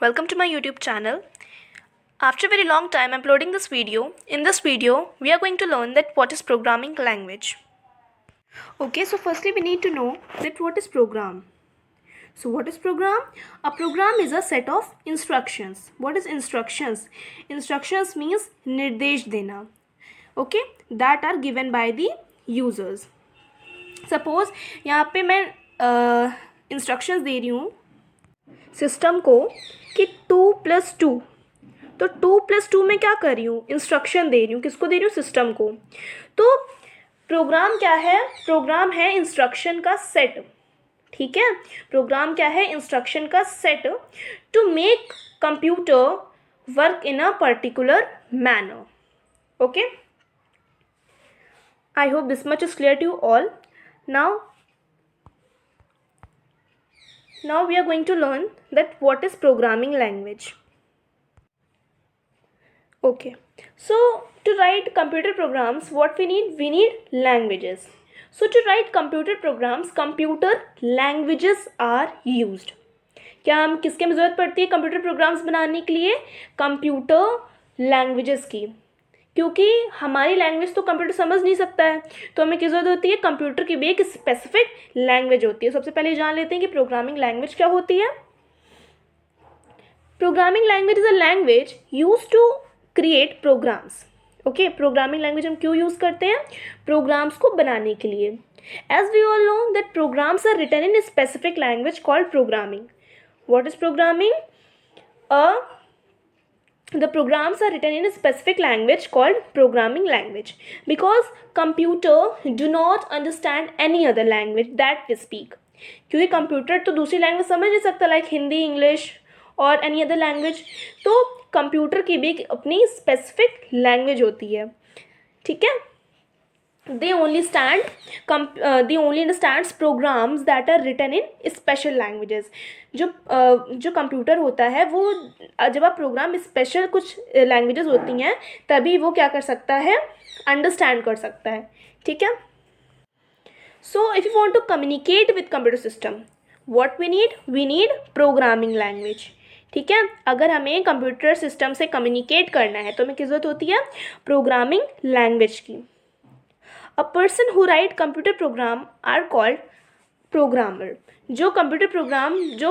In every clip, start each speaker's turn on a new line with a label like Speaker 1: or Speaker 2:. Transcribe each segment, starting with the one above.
Speaker 1: Welcome to my YouTube channel. After a very long time uploading this video, in this video we are going to learn that what is programming language. Okay, so firstly we need to know that what is program. So what is program? A program is a set of instructions. What is instructions? Instructions means निर्देश देना. Okay, that are given by the users. Suppose यहाँ पे मैं instructions दे रही हूँ system को कि 2+2, तो 2+2 में क्या कर रही हूँ, इंस्ट्रक्शन दे रही हूँ. किसको दे रही हूँ? सिस्टम को. तो प्रोग्राम क्या है? प्रोग्राम है इंस्ट्रक्शन का सेट. ठीक है, प्रोग्राम क्या है? इंस्ट्रक्शन का set to make computer work in a particular manner. Okay, I hope this much is clear to you all. Now we are going to learn that what is programming language. Okay, so to write computer programs, what we need? We need languages. So to write computer programs, computer languages are used. क्या हम किसके में ज़रूरत पड़ती है computer programs बनाने के लिए? कंप्यूटर लैंग्वेजेस की. क्योंकि हमारी लैंग्वेज तो कंप्यूटर समझ नहीं सकता है, तो हमें किस जरूरत होती है? कंप्यूटर की भी एक स्पेसिफिक लैंग्वेज होती है. सबसे पहले जान लेते हैं कि प्रोग्रामिंग लैंग्वेज क्या होती है. Programming language is a language use to create programs. Okay, programming language हम क्यों यूज़ करते हैं? प्रोग्राम्स को बनाने के लिए. As we all know that programs are written in specific language called programming. What is programming? The programs are written in a specific language called programming language because computer do not understand any other language that we speak. क्योंकि computer तो दूसरी language समझ नहीं सकता, like Hindi, English और any other language. तो computer की भी अपनी स्पेसिफिक लैंग्वेज होती है. ठीक है, they only understands programs that are written in special languages. जो कंप्यूटर होता है वो जब आप प्रोग्राम स्पेशल कुछ लैंग्वेजेस होती हैं तभी वो क्या कर सकता है? अंडरस्टैंड कर सकता है. ठीक है, so if you want to communicate with computer system, what we need programming language. ठीक है, अगर हमें कंप्यूटर सिस्टम से कम्युनिकेट करना है तो हमें किस जरूरत होती है? प्रोग्रामिंग लैंग्वेज की. A person who write computer program are called programmer. जो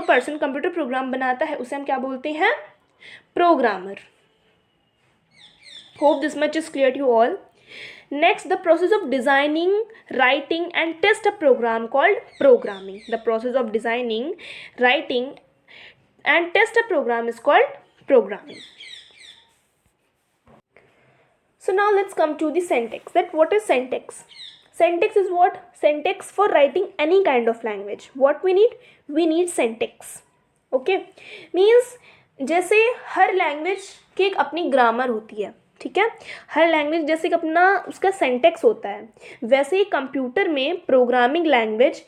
Speaker 1: पर्सन कंप्यूटर प्रोग्राम बनाता है उसे हम क्या बोलते हैं? Programmer. Hope this much is clear to all. Next, the process of designing, writing and test a program called programming. The process of designing, writing and test a program is called programming. So now let's come to the syntax. That what is syntax? Syntax is what? Syntax for writing any kind of language. What we need? We need syntax. Okay, means जैसे हर language की एक अपनी grammar होती है. ठीक है, हर language जैसे कि अपना उसका सिंटेक्स होता है, वैसे ही कंप्यूटर में प्रोग्रामिंग लैंग्वेज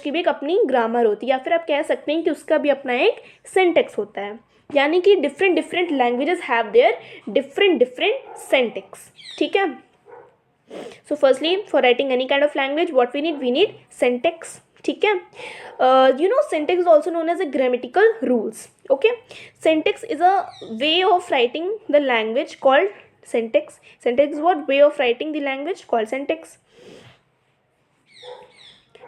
Speaker 1: की भी एक अपनी ग्रामर होती है, या फिर आप कह सकते हैं कि उसका भी अपना एक सिंटेक्स होता है. यानी कि different languages have their different syntax. ठीक है, so firstly for writing any kind of language what we need syntax. ठीक है, you know syntax is also known as a grammatical rules. Okay, syntax is a way of writing the language called syntax. Syntax is what? Way of writing the language called syntax.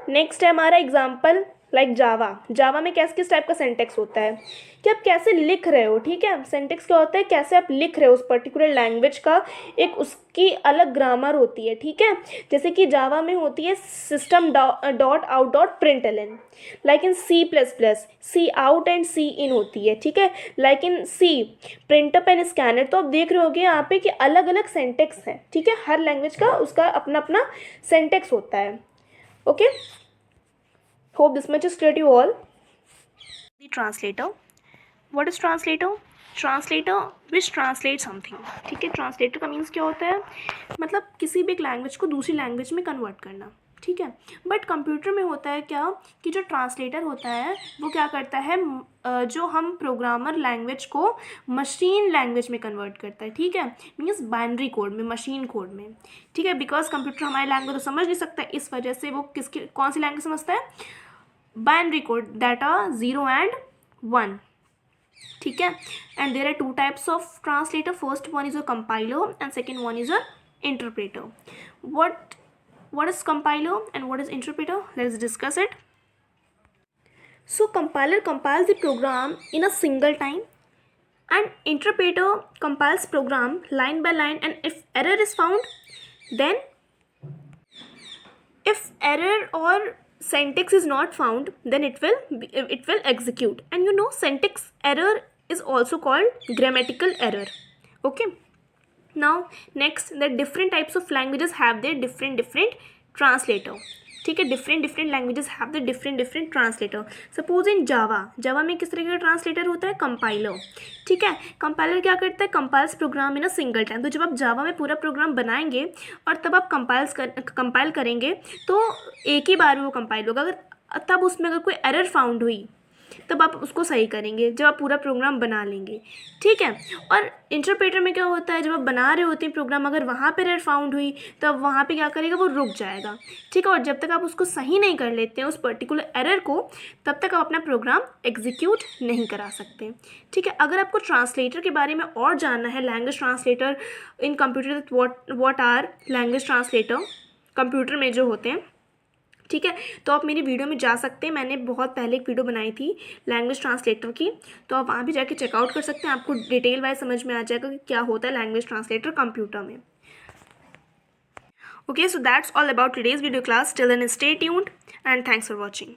Speaker 1: Next है हमारा example like Java में किस type का syntax होता है कि आप कैसे लिख रहे हो. ठीक है, सिंटेक्स क्या होता है? कैसे आप लिख रहे हो उस पर्टिकुलर लैंग्वेज का एक उसकी अलग ग्रामर होती है. ठीक है, जैसे कि जावा में होती है system dot out dot println. Like in C++, C out and C in होती है. ठीक है, like in C printf and scanner. तो आप देख रहे होगे यहाँ पे कि अलग अलग सिंटेक्स हैं. ठीक है, हर लैंग्वेज का उसका अपना अपना सिंटेक्स होता है. Okay, hope this much is clear to you all. The translator. What is translator? Translator which translate something. ठीक है, ट्रांसलेटर का मीन्स क्या होता है? मतलब किसी भी एक लैंग्वेज को दूसरी लैंग्वेज में कन्वर्ट करना. ठीक है, बट कंप्यूटर में होता है क्या कि जो ट्रांसलेटर होता है वो क्या करता है? जो हम प्रोग्रामर लैंग्वेज को मशीन लैंग्वेज में कन्वर्ट करता है. ठीक है, मीन्स बाइनरी कोड में, मशीन कोड में. ठीक है, बिकॉज कंप्यूटर हमारी लैंग्वेज तो समझ नहीं सकता, इस वजह से वो कौन सी लैंग्वेज समझता है? Binary code, data 0 and one, ठीक है. And there are two types of translator. First one is a compiler and second one is an interpreter. what is compiler and what is interpreter? Let's discuss it. So compiler compiles the program in a single time, and interpreter compiles program line by line, and if error is found, then if error or syntax is not found, then it will execute. And you know, syntax error is also called grammatical error. Okay. Now next, the different types of languages have their different translator. ठीक है, different languages have the different translator. Suppose in Java में किस तरह का translator होता है? Compiler. ठीक है, कंपाइलर क्या करता है? Compiles program in a single time. तो जब आप जावा में पूरा प्रोग्राम बनाएंगे और तब आप कंपाइल करेंगे तो एक ही बार वो कंपाइल होगा. अगर तब उसमें अगर कोई एरर फाउंड हुई तब आप उसको सही करेंगे जब आप पूरा प्रोग्राम बना लेंगे. ठीक है. और इंटरप्रेटर में क्या होता है? जब आप बना रहे होते हैं प्रोग्राम, अगर वहाँ पर एरर फाउंड हुई तब वहाँ पे क्या करेगा? वो रुक जाएगा. ठीक है. और जब तक आप उसको सही नहीं कर लेते हैं उस पर्टिकुलर एरर को, तब तक आप अपना प्रोग्राम एग्जीक्यूट नहीं करा सकते. ठीक है. अगर आपको ट्रांसलेटर के बारे में और जानना है, language translator in computer, what are language translator computer में जो होते हैं, ठीक है, तो आप मेरी वीडियो में जा सकते हैं. मैंने बहुत पहले एक वीडियो बनाई थी लैंग्वेज ट्रांसलेटर की, तो आप वहाँ भी जाके चेकआउट कर सकते हैं. आपको डिटेल वाइज समझ में आ जाएगा कि क्या होता है लैंग्वेज ट्रांसलेटर कंप्यूटर में. Okay, so that's all about today's video class. Till then stay tuned and thanks for watching.